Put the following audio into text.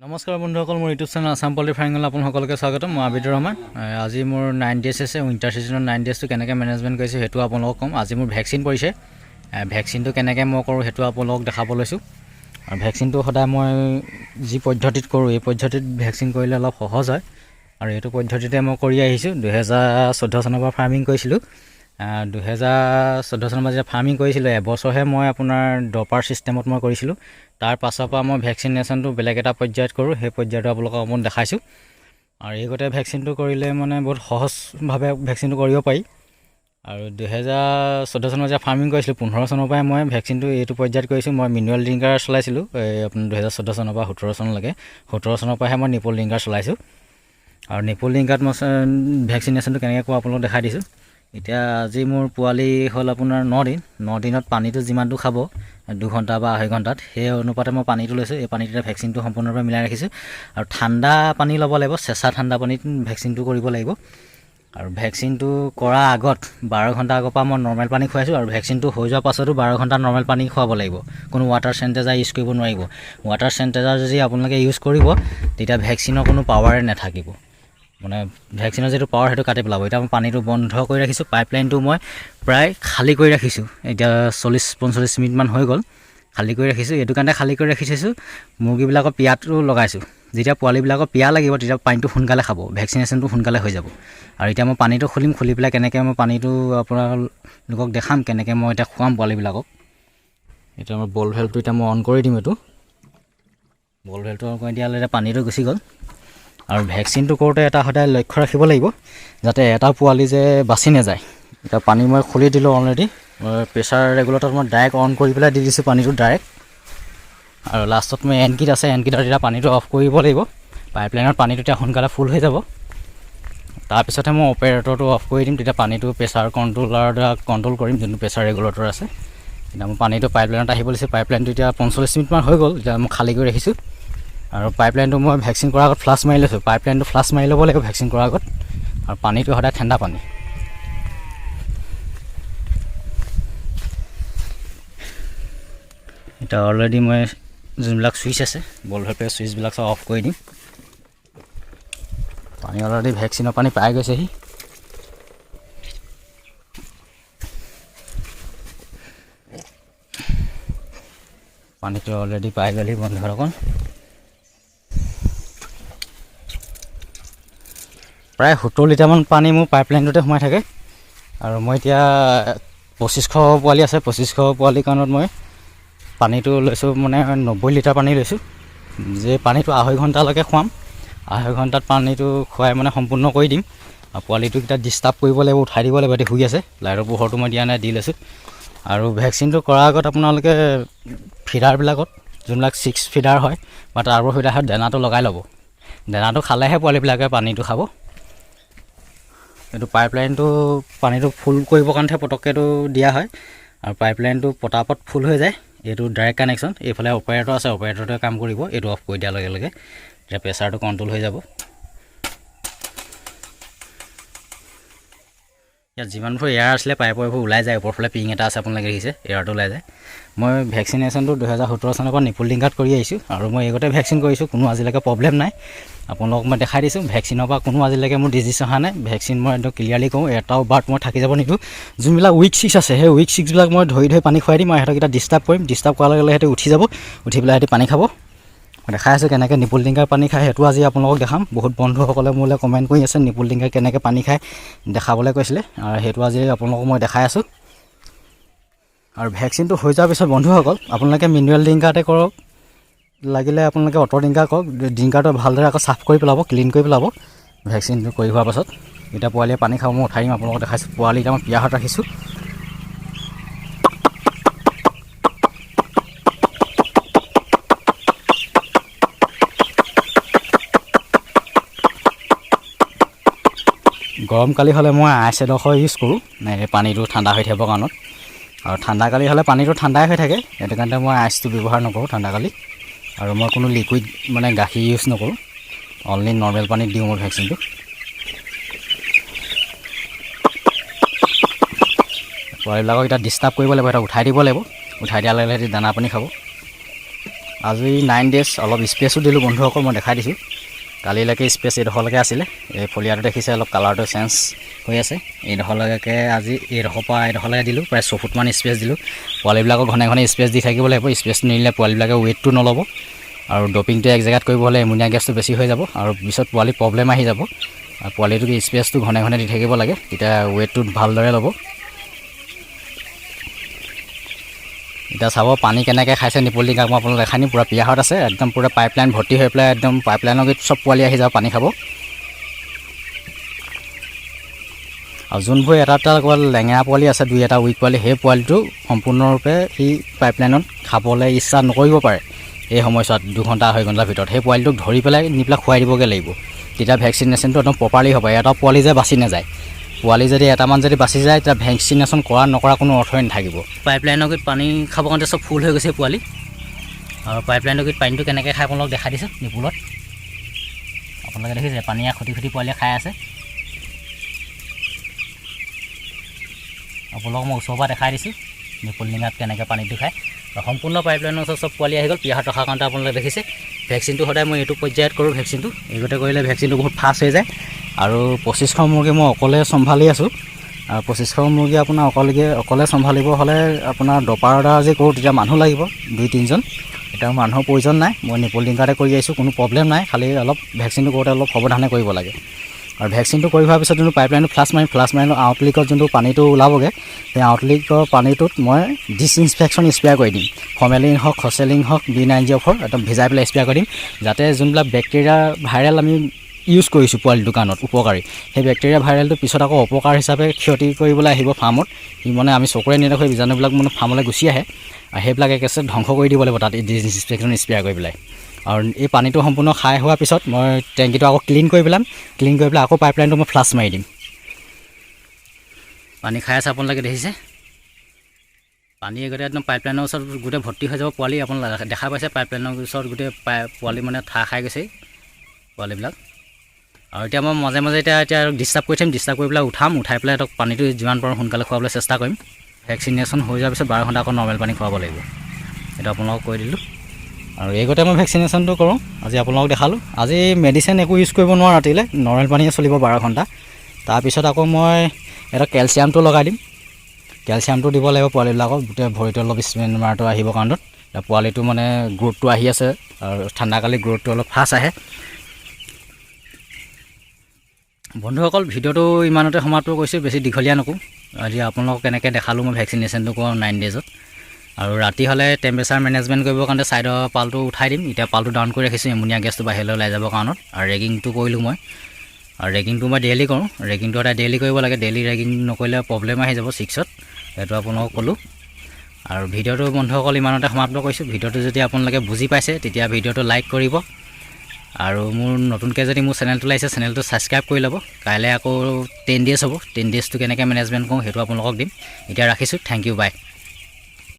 নমস্কাৰ বন্ধুসকল, মোৰ ইউটিউব চেনেল আসাম পোল্ট্ৰি ফাৰ্মিঙলৈ আপোনাক সকলোকে স্বাগতম। মই আবিদুৰ ৰহমান। আজি মোৰ 9 ডেজ আছে। উইণ্টাৰ ছিজনত 9 ডেজটো কেনেকৈ মেনেজমেণ্ট কৰিছোঁ সেইটো আপোনালোকক ক'ম। আজি মোৰ ভেকচিন পৰিছে। ভেকচিনটো কেনেকৈ মই কৰোঁ সেইটো আপোনালোকক দেখাব লৈছোঁ। আৰু ভেকচিনটো সদায় মই যি পদ্ধতিত কৰোঁ এই পদ্ধতিত ভেকচিন কৰিলে অলপ সহজ হয়। আৰু এইটো পদ্ধতিতে মই কৰি আহিছোঁ। 2014 চনৰ পৰা ফাৰ্মিং কৰিছিলোঁ। 2014 চনৰ পৰা যেতিয়া ফাৰ্মিং কৰিছিলোঁ এবছৰহে মই আপোনাৰ ড্ৰপাৰ ছিষ্টেমত মই কৰিছিলোঁ। তাৰ পাছৰ পৰা মই ভেকচিনেশ্যনটো বেলেগ এটা পৰ্যায়ত কৰোঁ। সেই পৰ্যায়টো আপোনালোকক অকণমান দেখাইছোঁ। আৰু এই গোটেই ভেকচিনটো কৰিলে মানে বহুত সহজভাৱে ভেকচিনটো কৰিব পাৰি। আৰু 2014 চনত যেতিয়া ফাৰ্মিং কৰিছিলোঁ 15 চনৰ পৰাই মই ভেকচিনটো এইটো পৰ্যায়ত কৰিছোঁ। মই মেনুৱেল ড্ৰিংকাৰ চলাইছিলোঁ আপোনাৰ 2014 চনৰ পৰা 17 চনলৈকে। 17 চনৰ পৰাহে মই নিপল ড্ৰিংকাৰ চলাইছোঁ। আৰু নিপল ড্ৰিংকাৰত মই ভেকচিনেশ্যনটো কেনেকৈ কৰোঁ আপোনালোকক দেখাই দিছোঁ। এতিয়া আজি মোৰ পোৱালি হ'ল আপোনাৰ 9 দিনত পানীটো যিমানটো খাব 2 ঘণ্টা বা 2.5 ঘণ্টাত সেই অনুপাতে মই পানীটো লৈছোঁ। এই পানীটোতে ভেকচিনটো সম্পূৰ্ণৰূপে মিলাই ৰাখিছোঁ। আৰু ঠাণ্ডা পানী ল'ব লাগিব, চেঁচা ঠাণ্ডা পানীত ভেকচিনটো কৰিব লাগিব। আৰু ভেকচিনটো কৰাৰ আগত 12 ঘণ্টা আগৰ পৰা মই নৰ্মেল পানী খুৱাইছোঁ। আৰু ভেকচিনটো হৈ যোৱাৰ পাছতো 12 ঘণ্টা নৰ্মেল পানী খুৱাব লাগিব। কোনো ৱাটাৰ চেনিটাইজাৰ ইউজ কৰিব নোৱাৰিব। ৱাটাৰ চেনিটাইজাৰ যদি আপোনালোকে ইউজ কৰিব তেতিয়া ভেকচিনৰ কোনো পাৱাৰে নাথাকিব। মানে ভেকচিনৰ যিটো পাৱাৰ সেইটো কাটি পেলাব। এতিয়া মই পানীটো বন্ধ কৰি ৰাখিছোঁ। পাইপলাইনটো মই প্ৰায় খালী কৰি ৰাখিছোঁ। এতিয়া 40-45 মিনিটমান হৈ গ'ল খালী কৰি ৰাখিছোঁ। এইটো কাৰণে খালী কৰি ৰাখি থৈছোঁ, মুৰ্গীবিলাকৰ পিয়াটো লগাইছোঁ। যেতিয়া পোৱালিবিলাকৰ পিয়া লাগিব তেতিয়া পানীটো সোনকালে খাব, ভেকচিনেশ্যনটো সোনকালে হৈ যাব। আৰু এতিয়া মই পানীটো খুলি পেলাই কেনেকৈ মই পানীটো আপোনালোকক দেখাম, কেনেকৈ মই এতিয়া খুৱাম পোৱালিবিলাকক। এতিয়া মই বল ভেলটো এতিয়া মই অন কৰি দিম। এইটো বল ভেলটো অন কৰি দিয়ালে এতিয়া পানীটো গুচি গ'ল। আৰু ভেকচিনটো কৰোঁতে এটা সদায় লক্ষ্য ৰাখিব লাগিব যাতে এটা পোৱালি যে বাচি নাযায়। এতিয়া পানী মই খুলি দিলোঁ অলৰেডি। প্ৰেছাৰ ৰেগুলেটৰত মই ডাইৰেক্ট অন কৰি পেলাই দি দিছোঁ পানীটো ডাইৰেক্ট। আৰু লাষ্টত মই এনকিট আছে, এনকিটত এতিয়া পানীটো অফ কৰিব লাগিব। পাইপলাইনত পানীটো এতিয়া সোনকালে ফুল হৈ যাব। তাৰপিছতহে মই অপাৰেটৰটো অফ কৰি দিম। তেতিয়া পানীটো প্ৰেছাৰ কণ্ট্ৰলাৰৰ দ্বাৰা কণ্ট্ৰল কৰিম, যোনটো প্ৰেছাৰ ৰেগুলেটৰ আছে। এতিয়া মই পানীটো পাইপলাইনত আহিব দিছোঁ। পাইপলাইনটো এতিয়া 45 মিনিটমান হৈ গ'ল। এতিয়া মই খালী কৰি ৰাখিছোঁ। আৰু পাইপলাইনটো মই ভেকচিন কৰাৰ আগত ফ্লাছ মাৰি লৈছোঁ। পাইপলাইনটো ফ্লাছ মাৰি ল'ব লাগিব ভেকচিন কৰাৰ আগত। আৰু পানীটো সদায় ঠাণ্ডা পানী। এতিয়া অলৰেডি মই যোনবিলাক ছুইচ আছে বল ভেলপে ছুইচবিলাক চব অফ কৰি দিম। পানী অলৰেডি ভেকচিনৰ পানী পাই গৈছেহি। পানীটো অলৰেডি পাই গ'লহি বন্ধুসকল। প্ৰায় 70 লিটাৰমান পানী মোৰ পাইপলাইনটোতে সোমাই থাকে। আৰু মই এতিয়া 2500 পোৱালি আছে। 2500 পোৱালিৰ কাৰণত মই পানীটো লৈছোঁ মানে 90 লিটাৰ পানী লৈছোঁ। যে পানীটো 2.5 ঘণ্টালৈকে খুৱাম। 2.5 ঘণ্টাত পানীটো খুৱাই মানে সম্পূৰ্ণ কৰি দিম। আৰু পোৱালিটোক এতিয়া ডিষ্টাৰ্ব কৰিব লাগিব, উঠাই দিব লাগিব। এতিয়া শুই আছে, লাইটৰ পোহৰটো মই দিয়া নাই, দি লৈছোঁ। আৰু ভেকচিনটো কৰাৰ আগত আপোনালোকে ফিডাৰবিলাকত যোনবিলাক 6 ফিডাৰ হয় বা টাৰ্বো ফিডাৰ হয় দানাটো লগাই ল'ব। দানাটো খালেহে পোৱালিবিলাকে পানীটো খাব। এইটো পাইপলাইনটো পানীটো ফুল কৰিবৰ কাৰণেহে পটককৈতো দিয়া হয়। আৰু পাইপলাইনটো পটাপট ফুল হৈ যায়। এইটো ডাইৰেক্ট কানেকশ্যন। এইফালে অপাৰেটৰ আছে, অপাৰেটৰটোৱে কাম কৰিব। এইটো অফ কৰি দিয়াৰ লগে লগে এতিয়া প্ৰেছাৰটো কণ্ট্ৰল হৈ যাব। ইয়াত যিমানবোৰ এয়াৰ আছিলে পাইপৰ এইবোৰ ওলাই যায়। ওপৰফালে পিং এটা আছে, আপোনালোকে দেখিছে, এয়াৰটো ওলাই যায়। মই ভেকচিনেশ্যনটো 2017 চনৰ পৰা নিপল ড্ৰিংকাৰত কৰি আহিছোঁ। আৰু মই এইগতে ভেকচিন কৰিছোঁ, কোনো আজিলৈকে প্ৰব্লেম নাই। আপোনালোকক মই দেখাই দিছোঁ। ভেকচিনৰ পৰা কোনো আজিলৈকে মোৰ ডিজিজ অহা নাই। ভেকচিন মই একদম ক্লিয়াৰলি কওঁ, এটাও বাৰ্ড মই থাকি যাব নিদিওঁ। যোনবিলাক উইক 6 আছে সেই উইক 6বিলাক মই ধৰি পানী খুৱাই দিম। আৰু সিহঁতক এটা ডিষ্টাৰ্ব কৰিম। ডিষ্টাৰ্ব কৰাৰ লগে লগে সিহঁতে উঠি যাব, উঠি পেলাই সিহঁতে পানী খাব। মই দেখাই আছোঁ কেনেকৈ নিপল ড্ৰিংকাৰ পানী খায়, সেইটো আজি আপোনালোকক দেখাম। বহুত বন্ধুসকলে মোলৈ কমেণ্ট কৰি আছে নিপল ড্ৰিংকাৰ কেনেকৈ পানী খায় দেখাবলৈ কৈছিলে। আৰু সেইটো আজি আপোনালোকক মই দেখাই আছোঁ। আৰু ভেকচিনটো হৈ যোৱাৰ পিছত বন্ধুসকল আপোনালোকে মেনুৱেল ড্ৰিংকাৰতে কৰক, লাগিলে আপোনালোকে অট' ড্ৰিংকাৰ কৰক। ড্ৰিংকাৰটো ভালদৰে আকৌ চাফ কৰি পেলাব, ক্লিন কৰি পেলাব ভেকচিনটো কৰি হোৱাৰ পাছত। এতিয়া পোৱালীয়ে পানী খাব, মই উঠাই দিম, আপোনালোকক দেখাইছোঁ। পোৱালি এতিয়া মই পিয়াহত ৰাখিছোঁ। গৰম কালি হ'লে মই আইচ এডোখৰ ইউজ কৰোঁ পানীটো ঠাণ্ডা হৈ থাকিবৰ কাৰণত। আৰু ঠাণ্ডা কালি হ'লে পানীটো ঠাণ্ডাই হৈ থাকে, সেইটো কাৰণে মই আইচটো ব্যৱহাৰ নকৰোঁ ঠাণ্ডা কালি। আৰু মই কোনো লিকুইড মানে গাখীৰ ইউজ নকৰোঁ, অনলি নৰ্মেল পানীত দিওঁ মোৰ ভেকচিনটো। পোৱালিবিলাকক এতিয়া ডিষ্টাৰ্ব কৰিব লাগিব, সিহঁতক উঠাই দিব লাগিব। উঠাই দিয়াৰ লগে লগে দানা পানী খাব। আজি 9 ডেজ অলপ স্পেচো দিলোঁ বন্ধুসকল, মই দেখাই দিছোঁ। কালিলৈকে স্পেচ এইডোখৰলৈকে আছিলে, এই ফলিয়াটো দেখিছে অলপ কালাৰটো চেঞ্জ হৈ আছে। এইডোখৰলৈকে আজি এইডোখৰৰ পৰা এইডোখৰলৈকে দিলোঁ, প্ৰায় 6 ফুটমান স্পেচ দিলোঁ। পোৱালিবিলাকক ঘনে ঘনে স্পেচ দি থাকিব লাগিব, স্পেচ নিদিলে পোৱালিবিলাকে ৱেইটটো নল'ব আৰু ডপিংটো এক জেগাত কৰিব হ'লে এমনিয়া গেছটো বেছি হৈ যাব আৰু পিছত পোৱালি প্ৰব্লেম আহি যাব। আৰু পোৱালিটোক স্পেচটো ঘনে ঘনে দি থাকিব লাগে, তেতিয়া ৱেইটটো ভালদৰে ল'ব। এতিয়া চাব পানী কেনেকৈ খাইছে নিপল টিংকাক মই আপোনালোকক দেখাই দিম। পূৰা পিয়াহত আছে, একদম পূৰা পাইপলাইন ভৰ্তি হৈ পেলাই একদম পাইপলাইনৰ চব পোৱালি আহি যাব পানী খাব। আৰু যোনবোৰ এটা ক'ৰবাত লেঙেৰা পোৱালি আছে, 2-এটা উইক পোৱালি, সেই পোৱালিটো সম্পূৰ্ণৰূপে সি পাইপলাইনত খাবলৈ ইচ্ছা নকৰিব পাৰে। এই সময়ছোৱাত 2 ঘণ্টা 2.5 ঘণ্টাৰ ভিতৰত সেই পোৱালিটোক ধৰি পেলাই নি পেলাই খুৱাই দিবগৈ লাগিব, তেতিয়া ভেকচিনেশ্যনটো একদম প্ৰপাৰলি হ'ব। এটা পোৱালি যে বাচি নাযায়, পোৱালি যদি এটামান যদি বাচি যায়, তেতিয়া ভেকচিনেশ্যন কৰা নকৰা কোনো অৰ্থই নাথাকিব। পাইপলাইনৰ গুৰিত পানী খাব কাৰণে চব ফুল হৈ গৈছে পোৱালি, আৰু পাইপলাইনৰ গুৰিত পানীটো কেনেকৈ খাই আপোনালোকক দেখাই দিছোঁ নিপুলত। আপোনালোকে দেখিছে পানীয়ে খুটি খুটি পোৱালিয়ে খাই আছে। আপোনালোকক মই ওচৰৰ পৰা দেখাই দিছোঁ নিপুল টিঙাত কেনেকৈ পানীটো খায়। সম্পূৰ্ণ পাইপলাইনৰ ওচৰত চব পোৱালি আহি গ'ল। পিয়াহত ৰখাৰ কাৰণে আপোনালোকে দেখিছে। ভেকচিনটো সদায় মই এইটো পৰ্যায়ত কৰোঁ ভেকচিনটো, এইগতে কৰিলে ভেকচিনটো বহুত ফাষ্ট হৈ যায়। আৰু 2500 মুৰ্গী মই অকলে চম্ভালি আছোঁ। আৰু 2500 মুৰ্গী আপোনাৰ অকলে চম্ভালিব হ'লে আপোনাৰ ডপাৰৰ দ্বাৰা যে কৰোঁ, তেতিয়া মানুহ লাগিব 2-3জন। এতিয়া মানুহৰ প্ৰয়োজন নাই, মই নিপল টিংকাতে কৰি আহিছোঁ, কোনো প্ৰব্লেম নাই। খালি অলপ ভেকচিনটো কৰোঁতে অলপ সাৱধানে কৰিব লাগে। আৰু ভেকচিনটো কৰি হোৱাৰ পিছত যোনটো পাইপলাইনটো ফ্লাছ মাৰিলোঁ আউটলিকত যোনটো পানীটো ওলাবগৈ, সেই আউটলিকৰ পানীটোত মই ডিছইনফেকশ্যন স্প্ৰে কৰি দিম। ফৰ্মেলিন হওক, খচেলিন হওক, B90 একদম ভিজাই পেলাই স্প্ৰে কৰি দিম, যাতে যোনবিলাক বেক্টেৰিয়া ভাইৰেল আমি ইউজ কৰিছোঁ পোৱালি দোকানত উপকাৰী, সেই বেক্টেৰিয়া ভাইৰেলটো পিছত আকৌ অপকাৰ হিচাপে ক্ষতি কৰিবলৈ আহিব ফাৰ্মত। মানে আমি চকুৰে নেদেখোঁ বীজাণুবিলাক মানে ফাৰ্মলৈ গুচি আহে, আৰু সেইবিলাক একেছে ধ্বংস কৰি দিব লাগিব তাত ডিছইনফেকশ্যন স্প্ৰে কৰি পেলাই। আৰু এই পানীটো সম্পূৰ্ণ খাই হোৱাৰ পিছত মই টেংকিটো আকৌ ক্লিন কৰি পেলাম। ক্লিন কৰি পেলাই আকৌ পাইপলাইনটো মই ফ্লাছ মাৰি দিম। পানী খাই আছে আপোনালোকে দেখিছে, পানী গোটেই একদম পাইপলাইনৰ ওচৰত গোটেই ভৰ্তি হৈ যাব পোৱালি। আপোনালোকে দেখা পাইছে পাইপলাইনৰ ওচৰত গোটেই পোৱালি মানে ঠাৰ খাই গৈছে পোৱালিবিলাক। আৰু এতিয়া মই মাজে মাজে এতিয়া ডিষ্টাৰ্ব কৰি থাকিম, ডিষ্টাৰ্ব কৰি পেলাই উঠাই পেলাই সিহঁতক পানীটো যিমান পাৰোঁ সোনকালে খুৱাবলৈ চেষ্টা কৰিম। ভেকচিনেশ্যন হৈ যোৱাৰ পিছত 12 ঘণ্টা আকৌ নৰ্মেল পানী খুৱাব লাগিব, এইটো আপোনালোকক কৈ দিলোঁ। আৰু এইগতে মই ভেকচিনেশ্যনটো কৰোঁ। আজি আপোনালোকক দেখালোঁ। আজি মেডিচিন একো ইউজ কৰিব নোৱাৰোঁ, ৰাতিলৈ নৰ্মেল পানীয়ে চলিব 12 ঘণ্টা। তাৰপিছত আকৌ মই এটা কেলছিয়ামটো লগাই দিম। কেলছিয়ামটো দিব লাগিব পোৱালিবিলাকক, গোটেই ভৰিটো অলপ স্মেল মাৰটো আহিবৰ কাৰণত। পোৱালিটো মানে গ্ৰোথটো আহি আছে, আৰু ঠাণ্ডাকালি গ্ৰোথটো অলপ ফাষ্ট আহে। বন্ধুসকল, ভিডিঅ'টো ইমানতে সমাপ্ত কৰিছোঁ, বেছি দীঘলীয়া নকৰোঁ। আজি আপোনালোকক কেনেকৈ দেখালোঁ মই ভেকচিনেশ্যনটো কৰোঁ 9 ডেজত। আৰু ৰাতি হ'লে টেম্পাৰেচাৰ মেনেজমেণ্ট কৰিবৰ কাৰণে ছাইডৰ পালটো উঠাই দিম। এতিয়া পালটো ডাউন কৰি ৰাখিছোঁ এমনিয়া গেছটো বাহিৰলৈ ওলাই যাবৰ কাৰণত। আৰু ৰেগিংটো কৰিলোঁ মই, আৰু ৰেগিংটো মই ডেইলি কৰোঁ। ৰেগিংটো সদায় ডেইলি কৰিব লাগে, ডেইলি ৰেগিং নকৰিলে প্ৰব্লেম আহি যাব 6ত, সেইটো আপোনালোকক ক'লোঁ। আৰু ভিডিঅ'টো বন্ধুসকল ইমানতে সমাপ্ত কৰিছোঁ। ভিডিঅ'টো যদি আপোনালোকে বুজি পাইছে, তেতিয়া ভিডিঅ'টো লাইক কৰিব। আৰু মোৰ নতুনকৈ যদি মোৰ চেনেলটো লাগিছে, চেনেলটো ছাবস্ক্ৰাইব কৰি ল'ব। কাইলৈ আকৌ 10 ডেজ হ'ব, 10 ডেজটো কেনেকৈ মেনেজমেণ্ট কৰোঁ সেইটো আপোনালোকক দিম। এতিয়া ৰাখিছোঁ, থেংক ইউ, বাই।